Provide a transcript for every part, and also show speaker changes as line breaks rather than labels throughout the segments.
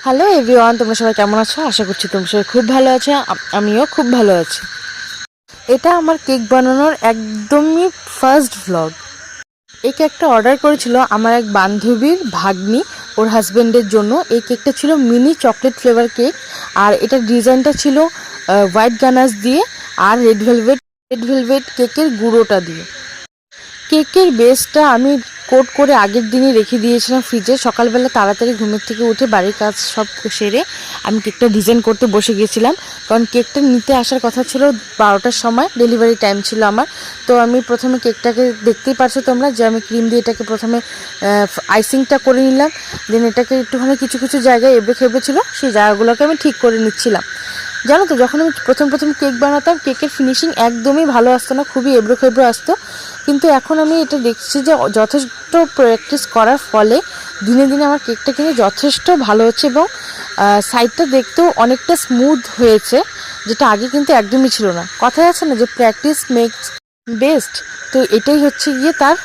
Hello everyone, তোমরা সবাই কেমন আছো? আশা করছি তোমরা সবাই খুব ভালো আছো। আমিও খুব ভালো আছি। এটা আমার কেক বানানোর একদমই ফার্স্ট ভ্লগ। এই কেকটা অর্ডার করেছিল আমার এক বান্ধবীর ভাগ্নি, ওর হাজব্যান্ডের জন্য। এই কেকটা ছিল মিনি চকলেট ফ্লেভার কেক, আর এটার ডিজাইনটা ছিল হোয়াইট গানাশ দিয়ে আর রেড ভেলভেট কেকের গুঁড়োটা দিয়ে। কেকের বেসটা আমি কোট করে আগের দিনই রেখে দিয়েছিলাম ফ্রিজে। সকালবেলা তাড়াতাড়ি ঘুমের থেকে উঠে বাড়ির কাজ সব সেরে আমি কেকটা ডিজাইন করতে বসে গিয়েছিলাম, কারণ কেকটা নিতে আসার কথা ছিল 12টার সময়, ডেলিভারি টাইম ছিল আমার। তো আমি প্রথমে কেকটাকে দেখতেই পারছো তোমরা যে আমি ক্রিম দিয়ে এটাকে প্রথমে আইসিংটা করে নিলাম। দেন এটাকে একটুখানি কিছু কিছু জায়গায় এবড়ো খেবড়ো ছিল, সেই জায়গাগুলোকে আমি ঠিক করে নিচ্ছিলাম। জানো তো, যখন আমি প্রথম কেক বানাতাম কেকের ফিনিশিং একদমই ভালো আসতো না, খুবই এবড়ো খেবড়ো আসতো। কিন্তু এখন আমি এটা দেখছি যে যথেষ্ট প্র্যাকটিস করার ফলে দিনে দিনে আমার কেকটা কিন্তু যথেষ্ট ভালো হচ্ছে, এবং সাইডটা দেখতেও অনেকটা স্মুথ হয়েছে, যেটা আগে কিন্তু একদমই ছিল না। কথায় আছে না যে প্র্যাকটিস মেক্স বেস্ট, তো এটাই হচ্ছে গিয়ে তার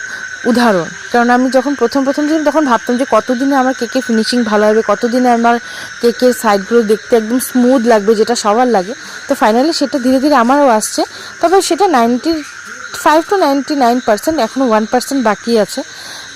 উদাহরণ। কারণ আমি যখন প্রথম ছিলাম তখন ভাবতাম যে কতদিনে আমার কেকের ফিনিশিং ভালো হবে, কতদিনে আমার কেকের সাইডগুলো দেখতে একদম স্মুথ লাগবে, যেটা সবার লাগে। তো ফাইনালি সেটা ধীরে ধীরে আমারও আসছে, তবে সেটা 95 to 99%, এখনও 1% বাকি আছে।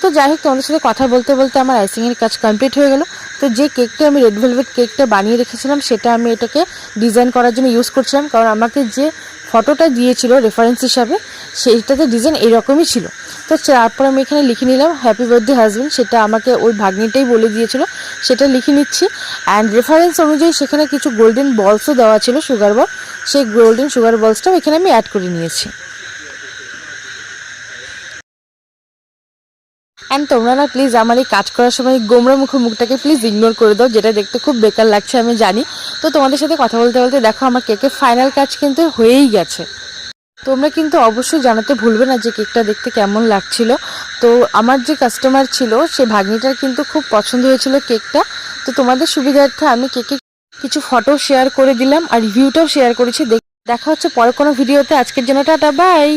তো যাই হোক, তোমাদের সাথে কথা বলতে বলতে আমার আইসিংয়ের কাজ কমপ্লিট হয়ে গেল। তো যে কেকটা আমি রেড ভেলভেট কেকটা বানিয়ে রেখেছিলাম সেটা আমি এটাকে ডিজাইন করার জন্য ইউজ করছিলাম, কারণ আমাকে যে ফটোটা দিয়েছিল রেফারেন্স হিসাবে সেইটাতে ডিজাইন এইরকমই ছিল। তো তারপর আমি এখানে লিখে নিলাম হ্যাপি বার্থডে হাজব্যান্ড, সেটা আমাকে ওই ভাগ্নিটাই বলে দিয়েছিল, সেটা লিখে নিচ্ছি। অ্যান্ড রেফারেন্স অনুযায়ী সেখানে কিছু গোল্ডেন বলসও দেওয়া ছিল, সুগার বল, সেই গোল্ডেন সুগার বলসটাও এখানে আমি অ্যাড করে নিয়েছি। অ্যান্ড তোমরা না প্লিজ আমার এই কাজ করার সময় গোমরা মুখটাকে প্লিজ ইগনোর করে দাও, যেটা দেখতে খুব বেকার লাগছে আমি জানি। তো তোমাদের সাথে কথা বলতে বলতে দেখো আমার কেকের ফাইনাল কাজ কিন্তু হয়েই গেছে। তোমরা কিন্তু অবশ্যই জানাতে ভুলবে না যে কেকটা দেখতে কেমন লাগছিল। তো আমার যে কাস্টমার ছিল সে ভাগ্নিটার কিন্তু খুব পছন্দ হয়েছিল কেকটা। তো তোমাদের সুবিধার্থে আমি কেকের কিছু ফটো শেয়ার করে দিলাম আর রিভিউটাও শেয়ার করেছি। দেখা হচ্ছে পরে কোনো ভিডিওতে। আজকের জন্য টাটা, বাই।